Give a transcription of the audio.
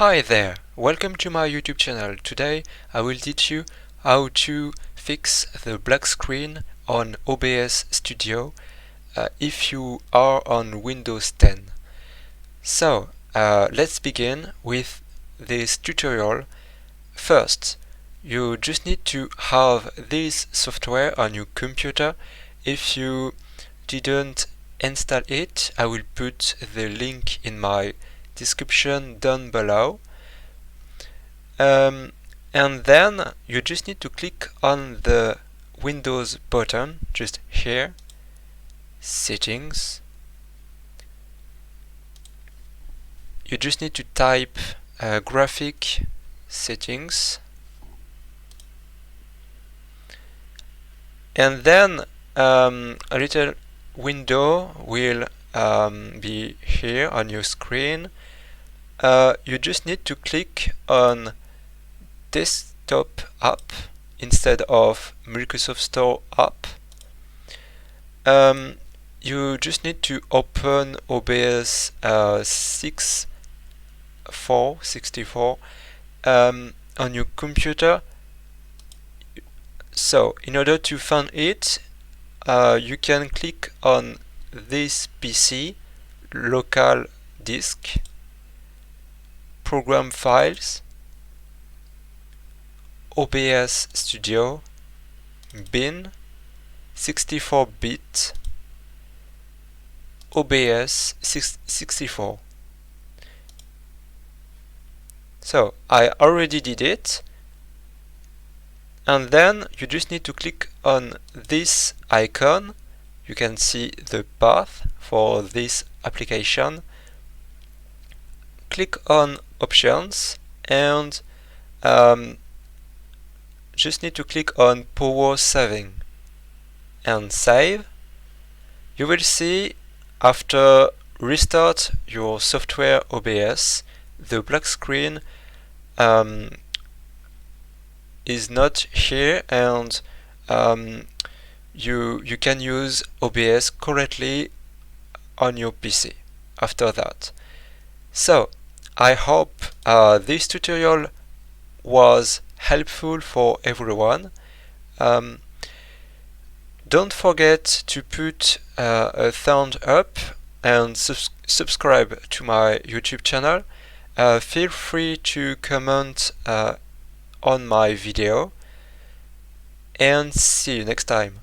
Hi there, welcome to my YouTube channel. Today I will teach you how to fix the black screen on OBS Studio if you are on Windows 10. So let's begin with this tutorial. First, you just need to have this software on your computer. If you didn't install it, I will put the link in my description down below. And then you just need to click on the Windows button just here, settings. You just need to type graphic settings, and then a little window will be here on your screen. You just need to click on Desktop app instead of Microsoft Store app. You just need to open OBS 64 on your computer. So in order to find it, you can click on this PC, local disk, program files, OBS Studio, bin, 64-bit, OBS 64. So I already did it, and then you just need to click on this icon. You can see the path for this application. Click on options and just need to click on power saving and save. You will see after restart your software OBS, the black screen is not here, and you can use OBS correctly on your PC after that. So I hope this tutorial was helpful for everyone. Don't forget to put a thumbs up and subscribe to my YouTube channel. Feel free to comment on my video, and see you next time.